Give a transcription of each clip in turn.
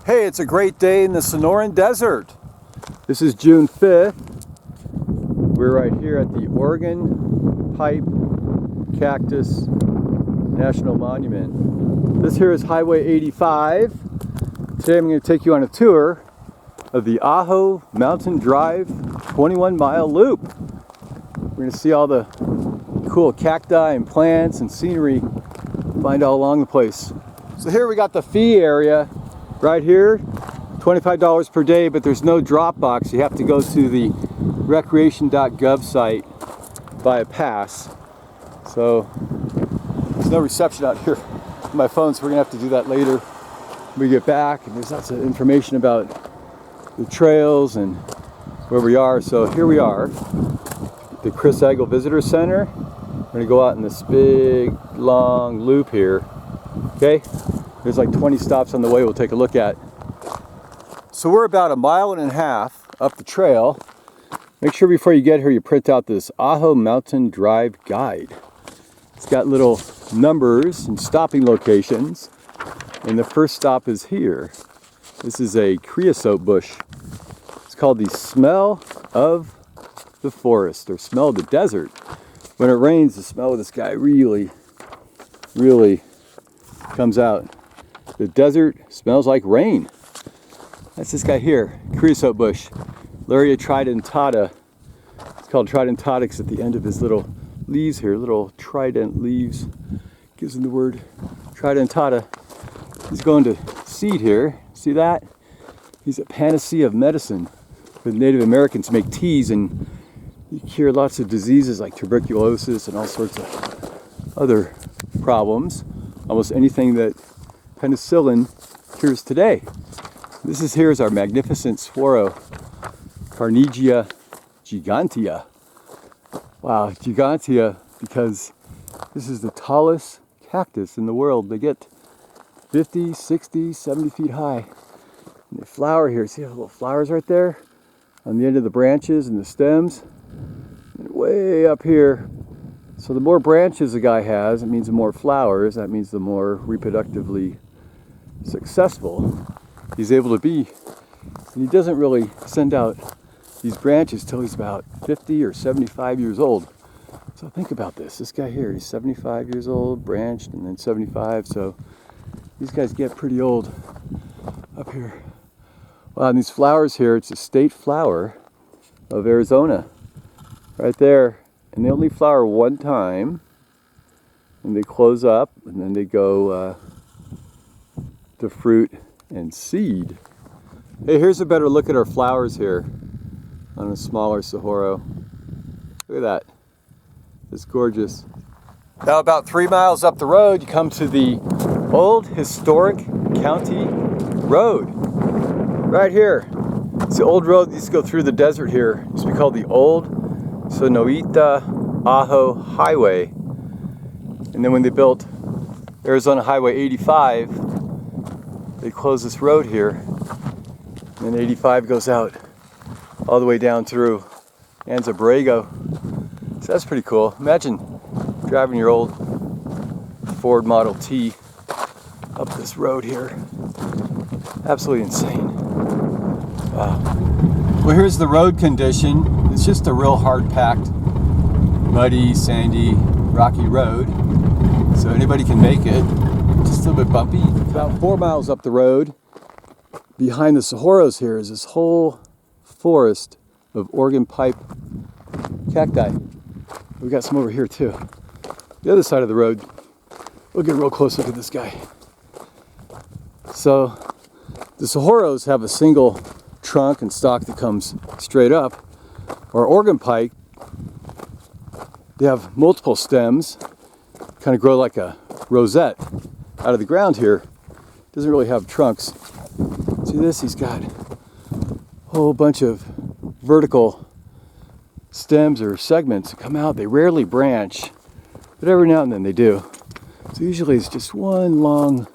Hey, it's a great day in the Sonoran Desert. This is June 5th. We're right here at the Oregon Pipe Cactus National Monument. This here is Highway 85. Today I'm going to take you on a tour of the Ajo Mountain Drive 21-mile loop. We're going to see all the cool cacti and plants and scenery find all along the place. So here we got the fee area right here, $25 per day, but there's no drop box. You have to go to the recreation.gov site, buy a pass. So there's no reception out here on my phone, so we're gonna have to do that later when we get back. And there's lots of information about the trails and where we are. So here we are, the Chris Agel Visitor Center. We're gonna go out in this big, long loop here, okay? There's like 20 stops on the way we'll take a look at. So we're about 1.5 miles up the trail. Make sure before you get here you print out this Ajo Mountain Drive guide. It's got little numbers and stopping locations. And the first stop is here. This is a creosote bush. It's called the smell of the forest, or smell of the desert. When it rains, the smell of this guy really comes out. The desert smells like rain. That's this guy here, creosote bush, Larrea tridentata. It's called tridentata because at the end of his little leaves here, little trident leaves, gives him the word tridentata. He's going to seed here. See that? He's a panacea of medicine for the Native Americans to make teas, and you cure lots of diseases like tuberculosis and all sorts of other problems. Almost anything that penicillin cures today. Here's our magnificent Saguaro Carnegiea gigantea. Wow, gigantea, because this is the tallest cactus in the world. They get 50, 60, 70 feet high. And they flower here. See the little flowers right there on the end of the branches and the stems? And way up here. So the more branches a guy has, it means the more flowers. That means the more reproductively successful he's able to be. And he doesn't really send out these branches till he's about 50 or 75 years old. So think about this. This guy here, he's 75 years old, branched, and then 75. So these guys get pretty old up here. Wow, and these flowers here, it's a state flower of Arizona. Right there. And they only flower one time. And they close up, and then they go to fruit and seed. Hey, here's a better look at our flowers here on a smaller Saguaro. Look at that. It's gorgeous. Now about 3 miles up the road, you come to the old historic county road. Right here. It's the old road that used to go through the desert here. It used to be called the Old Sonoita Ajo Highway. And then when they built Arizona Highway 85, they closed this road here, and then 85 goes out all the way down through Anza-Borrego. So that's pretty cool. Imagine driving your old Ford Model T up this road here. Absolutely insane. Wow. Well, here's the road condition. It's just a real hard-packed, muddy, sandy, rocky road. So anybody can make it. Just a little bit bumpy. About 4 miles up the road, behind the saguaros here is this whole forest of Oregon pipe cacti. We got some over here too. The other side of the road, we'll get a real close look at this guy. So the saguaros have a single trunk and stalk that comes straight up. Or Oregon pipe, they have multiple stems, kind of grow like a rosette out of the ground here. Doesn't really have trunks. See this? He's got a whole bunch of vertical stems or segments that come out. They rarely branch, but every now and then they do. So usually it's just one long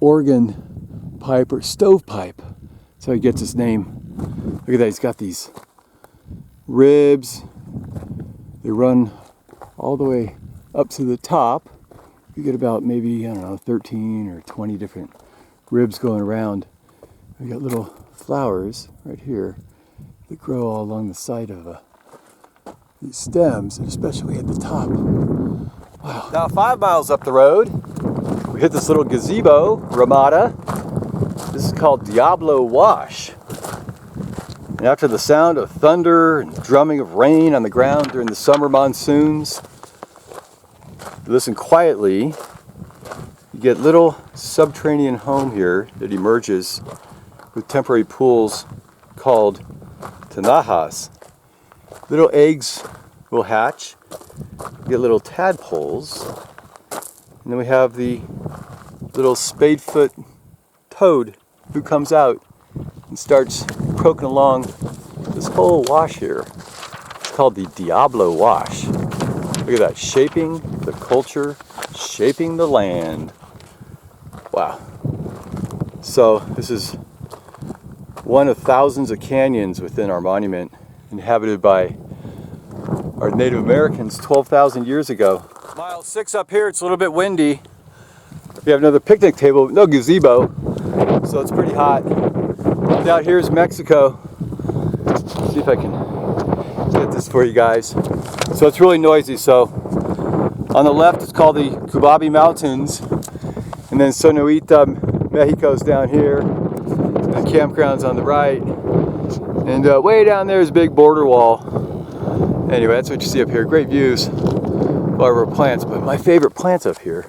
Oregon pipe or stovepipe. That's how he gets his name. Look at that, he's got these ribs. They run all the way up to the top. You get about maybe, I don't know, 13 or 20 different ribs going around. We got little flowers right here that grow all along the side of these stems, and especially at the top. Wow. Now 5 miles up the road, we hit this little gazebo, Ramada. This is called Diablo Wash. And after the sound of thunder and drumming of rain on the ground during the summer monsoons, you listen quietly, you get little subterranean home here that emerges with temporary pools called tinajas. Little eggs will hatch, you get little tadpoles, and then we have the little spadefoot toad who comes out and starts croaking along this whole wash here. It's called the Diablo Wash. Look at that, shaping the culture, shaping the land. Wow. So this is one of thousands of canyons within our monument, inhabited by our Native Americans 12,000 years ago. Mile 6 up here, it's a little bit windy. We have another picnic table, no gazebo, so it's pretty hot. Down here is Mexico. Let's see if I can get this for you guys. So it's really noisy. So on the left it's called the Cubabi Mountains, and then Sonoita, Mexico's down here. The campground's on the right, and way down there is a big border wall. Anyway, that's what you see up here. Great views of our plants, but my favorite plant up here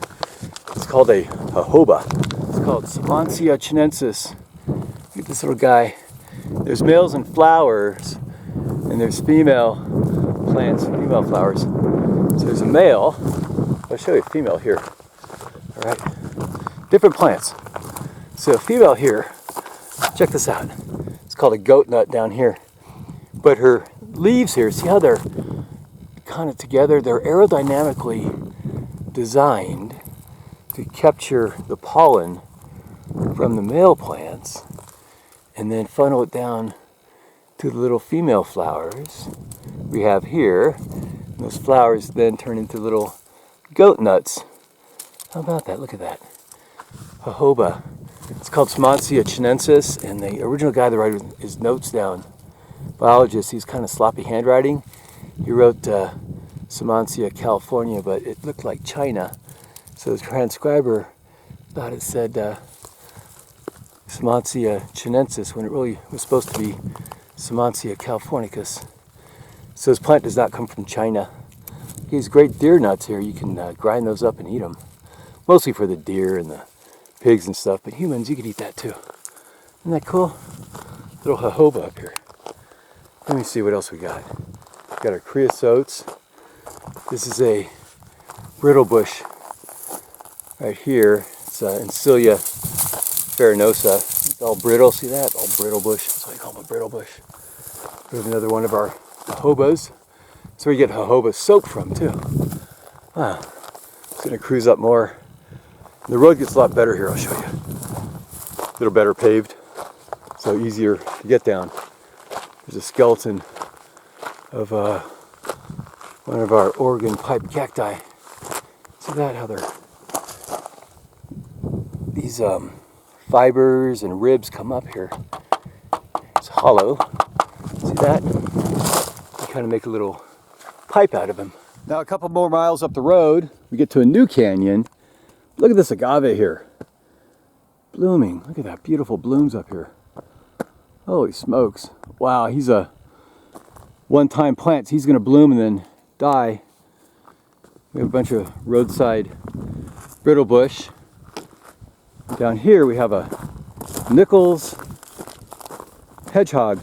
is called a jojoba. It's called Simmondsia chinensis. Look at this little guy. There's males and flowers, and there's female plants, female flowers. So there's a male. I'll show you a female here. All right, different plants. So a female here. Check this out. It's called a goat nut down here. But her leaves here, see how they're kind of together? They're aerodynamically designed to capture the pollen from the male plants and then funnel it down to the little female flowers we have here. And those flowers then turn into little goat nuts. How about that? Look at that. Jojoba. It's called Simmondsia chinensis, and the original guy that wrote his notes down, biologist, he's kind of sloppy handwriting. He wrote Simmondsia, California, but it looked like China. So the transcriber thought it said Simmondsia chinensis when it really was supposed to be Simmondsia californicus. So this plant does not come from China. These great deer nuts here, you can grind those up and eat them. Mostly for the deer and the pigs and stuff, but humans, you could eat that too. Isn't that cool? Little jojoba up here. Let me see what else we got. We got our creosotes. This is a Brittlebush right here. It's Encelia farinosa. It's all brittle. See that? All Brittlebush. That's why I call them a Brittlebush. We have another one of our jojobas. That's where you get jojoba soap from too. Wow. Just gonna cruise up more. The road gets a lot better here. I'll show you. A little better paved, so easier to get down. There's a skeleton of one of our Oregon pipe cacti. See that? How they're these fibers and ribs come up here. It's hollow. See that? You kind of make a little pipe out of them. Now a couple more miles up the road, we get to a new canyon. Look at this agave here. Blooming. Look at that beautiful blooms up here. Holy smokes. Wow, he's a one-time plant. He's going to bloom and then die. We have a bunch of roadside Brittlebush. Down here we have a Nichols Hedgehog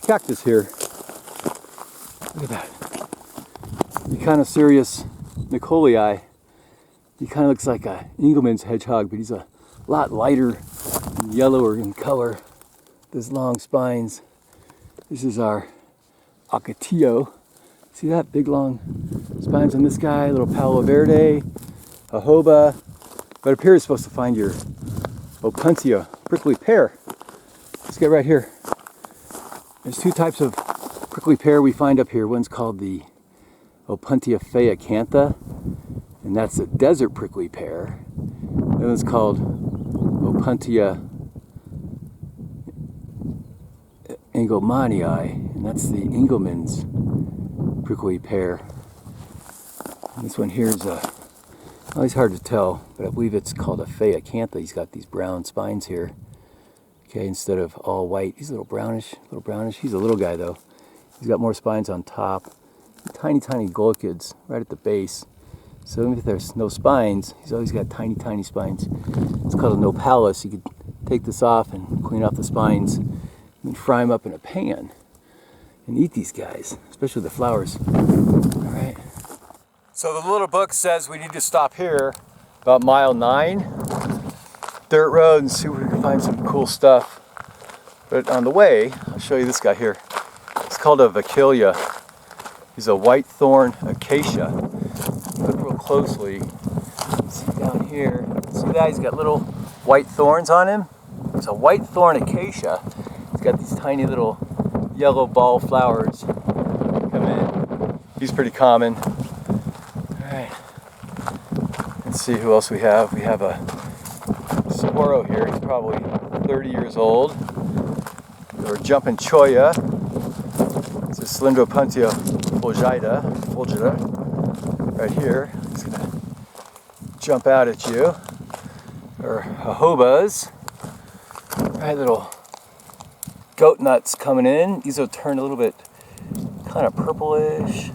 cactus here. Look at that. Echinocereus nicholii. He kind of looks like a Engelmann's hedgehog, but he's a lot lighter and yellower in color. Those long spines. This is our Ocotillo. See that? Big long spines on this guy. Little Palo Verde, jojoba. But up here is supposed to find your Opuntia, prickly pear. Let's get right here. There's two types of prickly pear we find up here. One's called the Opuntia phaeacantha, and that's a desert prickly pear. The other one's called Opuntia engelmannii, and that's the Engelmann's prickly pear. And this one here is always hard to tell, but I believe it's called a phaeacantha. He's got these brown spines here. Okay, instead of all white, he's a little brownish, He's a little guy though. He's got more spines on top. Tiny, tiny golkids right at the base. So even if there's no spines, he's always got tiny, tiny spines. It's called a nopalus. You could take this off and clean off the spines and then fry them up in a pan and eat these guys, especially the flowers. All right. So the little book says we need to stop here about mile 9. Dirt road and see if we can find some cool stuff. But on the way, I'll show you this guy here. It's called a Vachellia. He's a Whitethorn Acacia. Look real closely. See down here. See that? He's got little white thorns on him. It's a Whitethorn Acacia. He's got these tiny little yellow ball flowers come in. He's pretty common. Alright. Let's see who else we have. We have a Saguaro here. He's probably 30 years old. Or jumping cholla. It's a Cylindropuntia fulgida. Right here. He's gonna jump out at you. Or jojobas. Right, little goat nuts coming in. These will turn a little bit kind of purplish,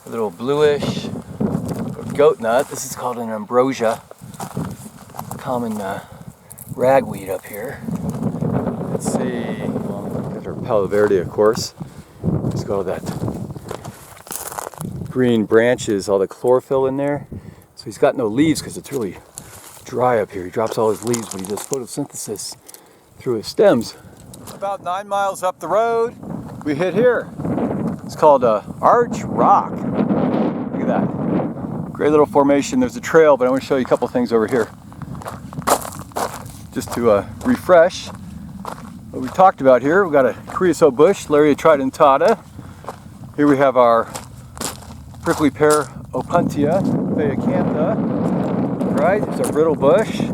a little bluish. Goat nut. This is called an ambrosia. Common ragweed up here. Let's see. Well, got our Palo Verde, of course. Just got all that green branches, all the chlorophyll in there. So he's got no leaves because it's really dry up here. He drops all his leaves, but he does photosynthesis through his stems. About 9 miles up the road, we hit here. It's called Arch Rock. Look at that. Great little formation. There's a trail, but I want to show you a couple things over here. Just to refresh what we talked about here. We've got a Creosote Bush Larrea tridentata. Here we have our prickly pear Opuntia, phaeacantha. Right, there's our Brittlebush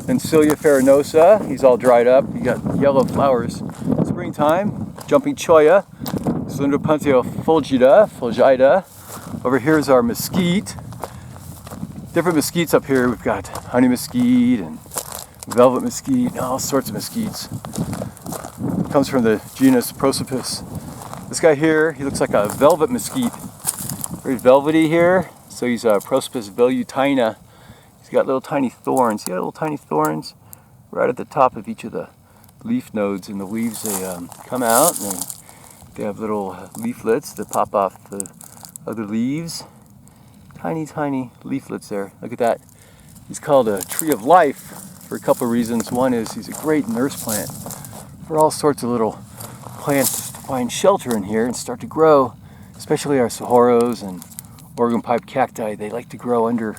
Encelia farinosa. He's all dried up. You got yellow flowers. Springtime. Jumping cholla Cylindropuntia fulgida. Over here is our mesquite. Different mesquites up here. We've got honey mesquite and velvet mesquite, and all sorts of mesquites. Comes from the genus Prosopis. This guy here, he looks like a velvet mesquite. Very velvety here. So he's a Prosopis velutina. He's got little tiny thorns. See little tiny thorns right at the top of each of the leaf nodes, and the leaves, they come out and they have little leaflets that pop off the other leaves. Tiny, tiny leaflets there. Look at that. He's called a tree of life for a couple of reasons. One is he's a great nurse plant for all sorts of little plants to find shelter in here and start to grow, especially our saguaros and Oregon pipe cacti. They like to grow under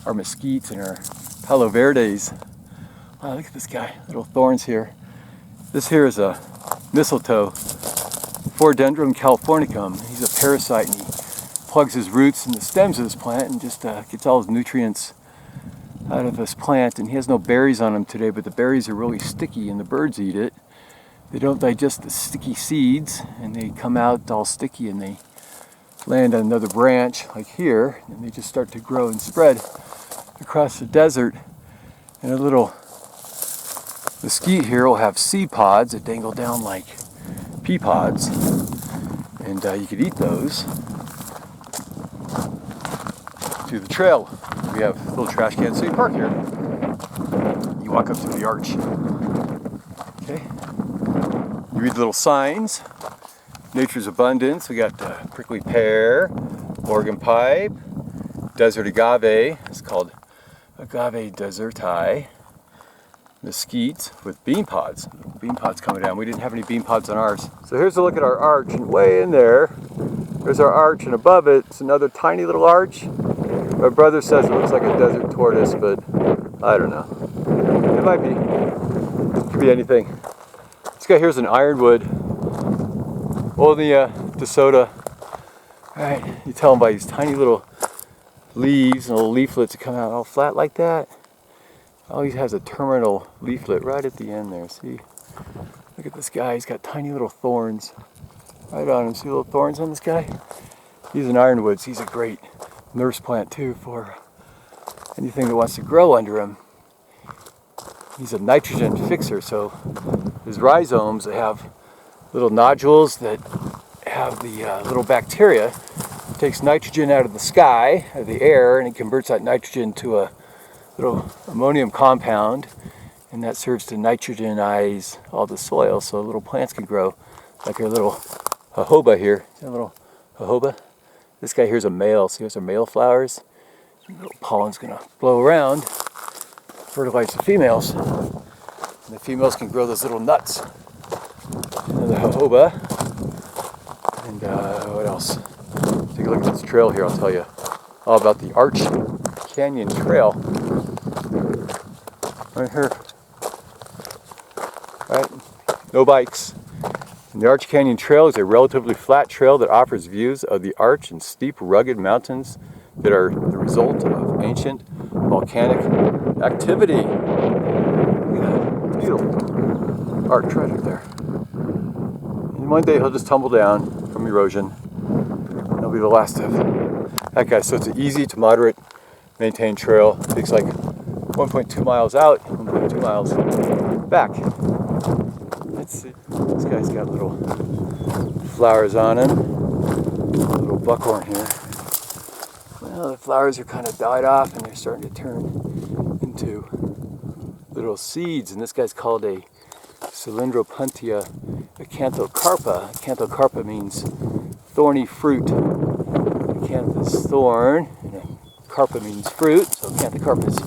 our mesquites and our Palo Verdes. Wow, look at this guy, little thorns here. This here is a Mistletoe Phoradendron californicum. He's a parasite, and he plugs his roots in the stems of this plant and just gets all his nutrients out of this plant. And he has no berries on him today, but the berries are really sticky and the birds eat it. They don't digest the sticky seeds, and they come out all sticky, and they land on another branch like here, and they just start to grow and spread across the desert. And a little mesquite here will have seed pods that dangle down like pea pods, and you could eat those. To the trail, we have a little trash can. So you park here, you walk up to the arch. Okay, you read the little signs. Nature's abundance. We got prickly pear, Oregon pipe, desert agave. It's called Agave deserti. Mesquite with bean pods. Bean pods coming down. We didn't have any bean pods on ours. So here's a look at our arch, and way in there, there's our arch, and above it, it's another tiny little arch. My brother says it looks like a desert tortoise, but I don't know. It might be. It could be anything. This guy here's an ironwood. Opuntia DeSoto. Alright, you tell them by these tiny little leaves and little leaflets that come out all flat like that. Oh, he has a terminal leaflet right at the end there. See? Look at this guy, he's got tiny little thorns right on him. See little thorns on this guy? He's an ironwoods. He's a great nurse plant too for anything that wants to grow under him. He's a nitrogen fixer, so his rhizomes, they have little nodules that have the little bacteria. It takes nitrogen out of the sky, out of the air, and it converts that nitrogen to a little ammonium compound, and that serves to nitrogenize all the soil so little plants can grow, like our little jojoba here. See that little jojoba? This guy here's a male, see those are male flowers? The little pollen's gonna blow around, fertilize the females, and the females can grow those little nuts. And the jojoba, and what else? Take a look at this trail here, I'll tell you all about the Arch Canyon Trail. Right here. Right? No bikes. And the Arch Canyon Trail is a relatively flat trail that offers views of the arch and steep, rugged mountains that are the result of ancient volcanic activity. Look at that beautiful arch right up there. And one day he'll just tumble down from erosion. That'll be the last of that guy. So it's an easy to moderate maintained trail. It takes like 1.2 miles out, 1.2 miles back. Let's see. This guy's got little flowers on him. A little buckhorn here. Well, the flowers are kind of died off and they're starting to turn into little seeds. And this guy's called a Cylindropuntia acanthocarpa. Acanthocarpa means thorny fruit. Acantha is thorn, and carpa means fruit. So acanthocarpa is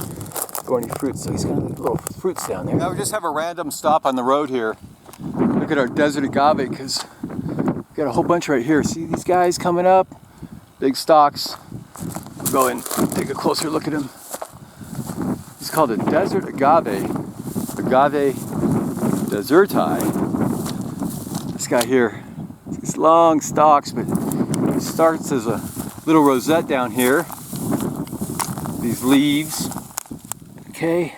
thorny fruit. So he's got little fruits down there. Now we just have a random stop on the road here. Look at our desert agave, because we've got a whole bunch right here. See these guys coming up? Big stalks. We'll go and take a closer look at him. He's called a desert agave. Agave deserti. This guy here, these long stalks, but it starts as a little rosette down here. These leaves, okay,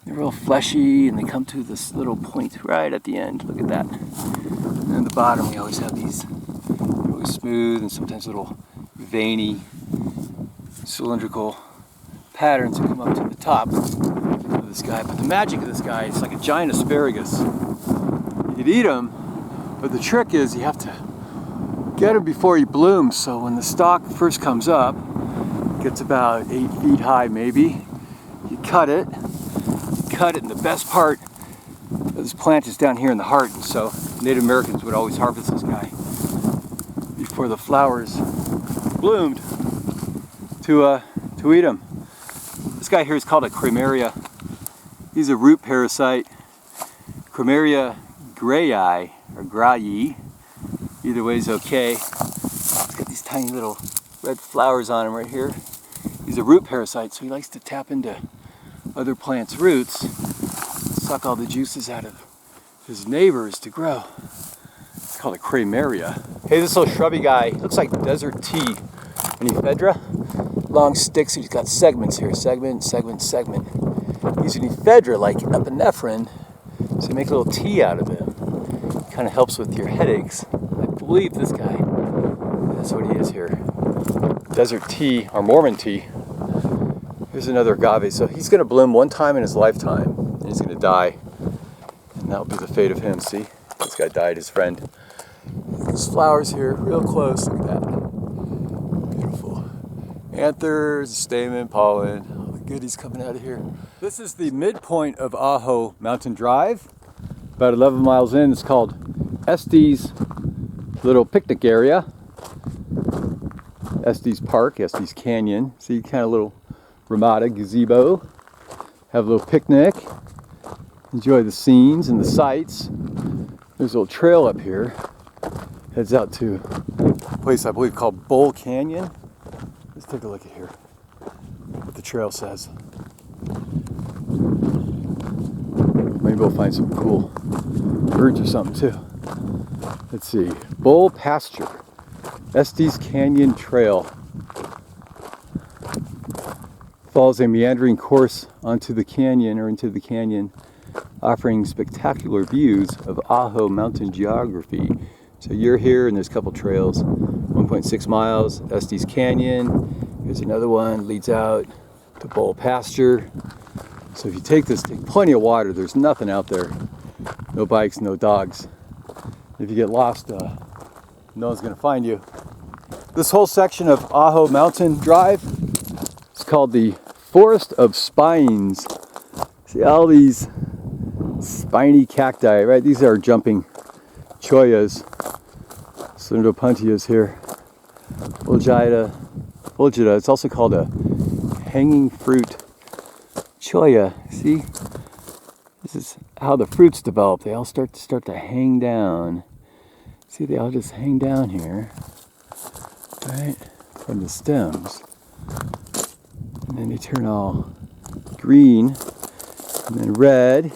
they're real fleshy, and they come to this little point right at the end. Look at that. And at the bottom, we always have these really smooth and sometimes little veiny, cylindrical patterns that come up to the top of this guy. But the magic of this guy, it's like a giant asparagus. You could eat him, but the trick is you have to get him before he blooms. So when the stalk first comes up, gets about 8 feet high maybe, you cut it, and the best part of this plant is down here in the heart. And so Native Americans would always harvest this guy before the flowers bloomed to eat them. This guy here is called a Krameria. He's a root parasite. Krameria grayi, or grayi. Either way is okay. He's got these tiny little red flowers on him right here. He's a root parasite, so he likes to tap into other plants' roots, suck all the juices out of his neighbors to grow. It's called a Krameria. Hey, this little shrubby guy looks like desert tea. An Ephedra. Long sticks, he's got segments here. Segment, segment, segment. He's an Ephedra like epinephrine, so you make a little tea out of him. Kind of helps with your headaches. I believe this guy, that's what he is here. Desert tea, or Mormon tea. Here's another agave. So he's going to bloom one time in his lifetime, and he's going to die. And that'll be the fate of him, see? This guy died, his friend. There's flowers here, real close, look at that. Beautiful. Anthers, stamen, pollen, all the goodies coming out of here. This is the midpoint of Ajo Mountain Drive. About 11 miles in. It's called Estes little picnic area. Estes Park, Estes Canyon. See, kind of little ramada, gazebo. Have a little picnic. Enjoy the scenes and the sights. There's a little trail up here. Heads out to a place I believe called Bull Canyon. Let's take a look at here. What the trail says. Maybe we'll find some cool birds or something too. Let's see. Bull Pasture. Estes Canyon Trail. Follows a meandering course onto the canyon, or into the canyon, offering spectacular views of Ajo Mountain geography. So you're here and there's a couple trails, 1.6 miles, Estes Canyon. Here's another one, leads out to Bull Pasture. So if you take this, take plenty of water. There's nothing out there. No bikes, no dogs. If you get lost, no one's gonna find you. This whole section of Ajo Mountain Drive is called the Forest of Spines. See all these spiny cacti, right? These are jumping chollas, Cylindropuntias here. Fulgida. It's also called a hanging fruit cholla. See? This is how the fruits develop. They all start to hang down. See, they all just hang down here, right? From the stems. And then they turn all green and then red.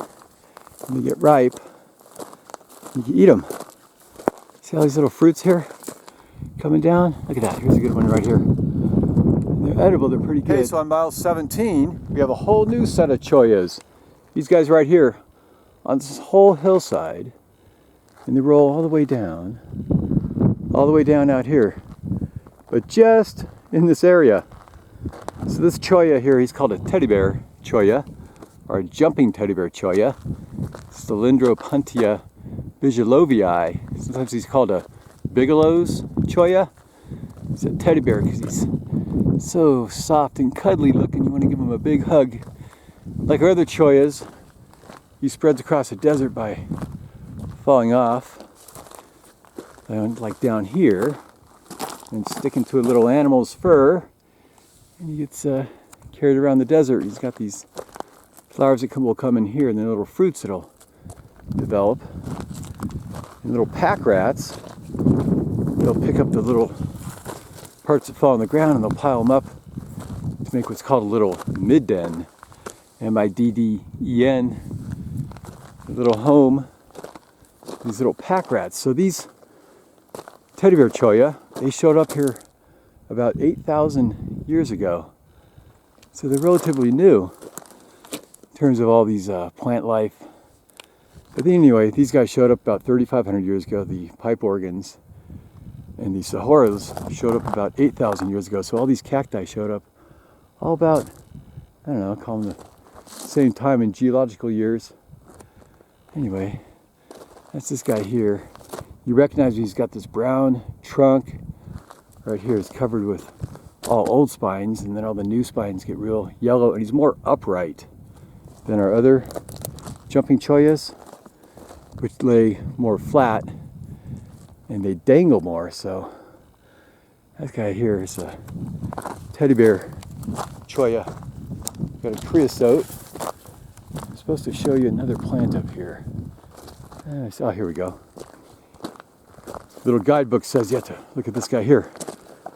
And they get ripe. You can eat them. See all these little fruits here coming down? Look at that. Here's a good one right here. They're edible. They're pretty good. Okay, so on mile 17, we have a whole new set of chollas. These guys right here on this whole hillside. And they roll all the way down out here. But just in this area. So this cholla here, he's called a teddy bear cholla, or a jumping teddy bear cholla. Cylindropuntia bigelovii. Sometimes he's called a Bigelow's cholla. He's a teddy bear because he's so soft and cuddly looking. You want to give him a big hug. Like our other chollas, he spreads across the desert by falling off, like down here, and sticking to a little animal's fur, and he gets carried around the desert. He's got these flowers that will come in here, and then little fruits that'll develop. And little pack rats, they'll pick up the little parts that fall on the ground and they'll pile them up to make what's called a little midden, M-I-D-D-E-N, a little home. These little pack rats. So these teddy bear cholla, they showed up here about 8,000 years ago. So they're relatively new in terms of all these plant life. But anyway, these guys showed up about 3,500 years ago. The pipe organs and the Saguaros showed up about 8,000 years ago. So all these cacti showed up all about, I don't know, call them the same time in geological years. Anyway, that's this guy here. You recognize he's got this brown trunk. Right here is covered with all old spines, and then all the new spines get real yellow, and he's more upright than our other jumping chollas, which lay more flat and they dangle more. So that guy here is a teddy bear cholla. Got a creosote. I'm supposed to show you another plant up here. Oh, here we go. Little guidebook says you have to look at this guy here.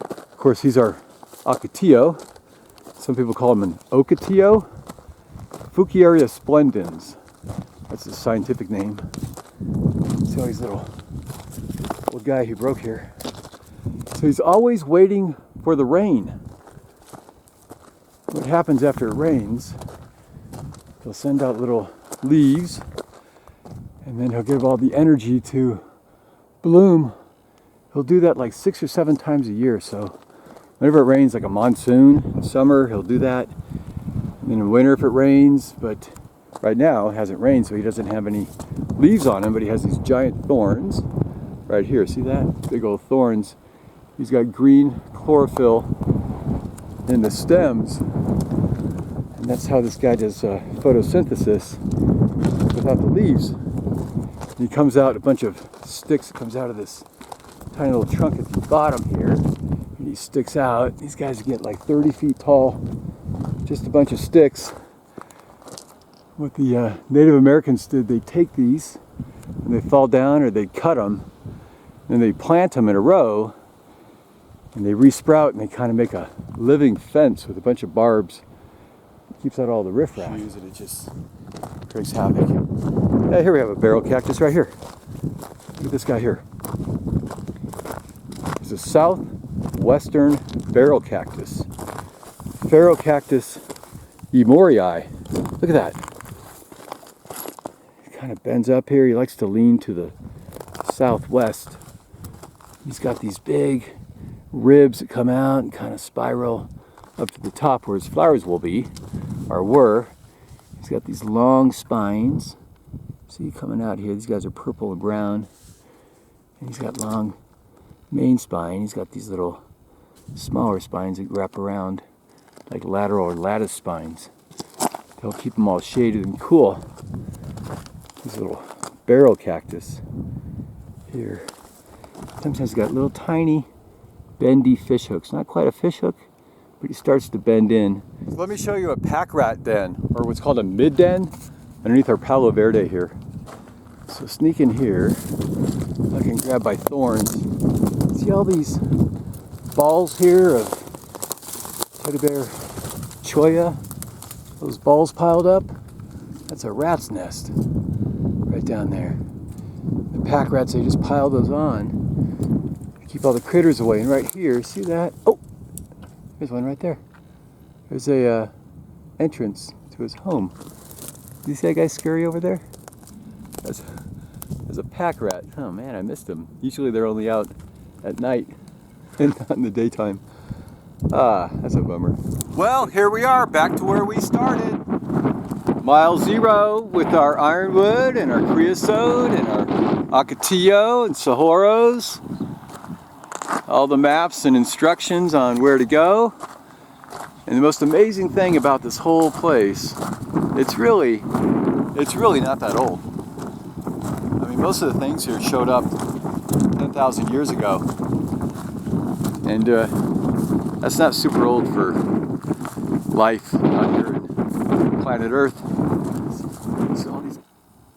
Of course, he's our Ocotillo. Some people call him an Ocotillo Fouquieria splendens. That's his scientific name. See all these little guy who broke here. So he's always waiting for the rain. What happens after it rains, he'll send out little leaves, and then he'll give all the energy to bloom. He'll do that like 6 or 7 times a year. So whenever it rains, like a monsoon, in summer, he'll do that. And then in winter if it rains, but right now it hasn't rained, so he doesn't have any leaves on him, but he has these giant thorns right here. See that? Big old thorns. He's got green chlorophyll in the stems, and that's how this guy does photosynthesis without the leaves. And he comes out, a bunch of sticks comes out of this tiny little trunk at the bottom here, and he sticks out. These guys get like 30 feet tall, just a bunch of sticks. What the Native Americans did, they take these and they fall down, or they cut them and they plant them in a row, and they resprout, and they kind of make a living fence with a bunch of barbs. It keeps out all the riffraff. And it just creates havoc. Yeah, here we have a barrel cactus right here. Look at this guy here. It's a southwestern barrel cactus. Phaeacantha emorii. Look at that. kind of bends up here. He likes to lean to the southwest. He's got these big ribs that come out and kind of spiral up to the top where his flowers will be, or were. He's got these long spines. See, coming out here, these guys are purple and brown. And he's got long main spine. He's got these little smaller spines that wrap around like lateral or lattice spines. They'll keep them all shaded and cool. This little barrel cactus here. Sometimes he's got little tiny bendy fish hooks. Not quite a fish hook, but he starts to bend in. So let me show you a pack rat den, or what's called a mid den, underneath our Palo Verde here. So sneak in here. I can grab by thorns. See all these balls here of teddy bear cholla? Those balls piled up? That's a rat's nest right down there. The pack rats, they just pile those on to keep all the critters away. And right here, see that? Oh, there's one right there. There's a entrance to his home. Do you see that guy scurry over there? That's a pack rat. Oh man, I missed them. Usually they're only out at night and not in the daytime. Ah, that's a bummer. Well, here we are, back to where we started. Mile 0 with our ironwood and our creosote and our ocotillo and saguaros. All the maps and instructions on where to go. And the most amazing thing about this whole place, it's really not that old. I mean, most of the things here showed up 10,000 years ago. And that's not super old for life out here in planet Earth. So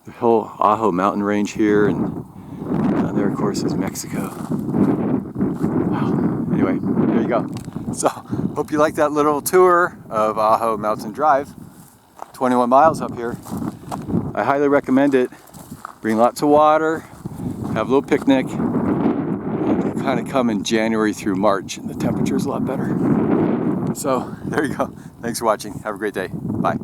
the whole Ajo Mountain Range here, and down there, of course, is Mexico. Wow. Anyway, there you go. So, hope you like that little tour of Ajo Mountain Drive. 21 miles up here. I highly recommend it. Bring lots of water, have a little picnic, and kind of come in January through March, and the temperature's a lot better. So, there you go. Thanks for watching. Have a great day. Bye.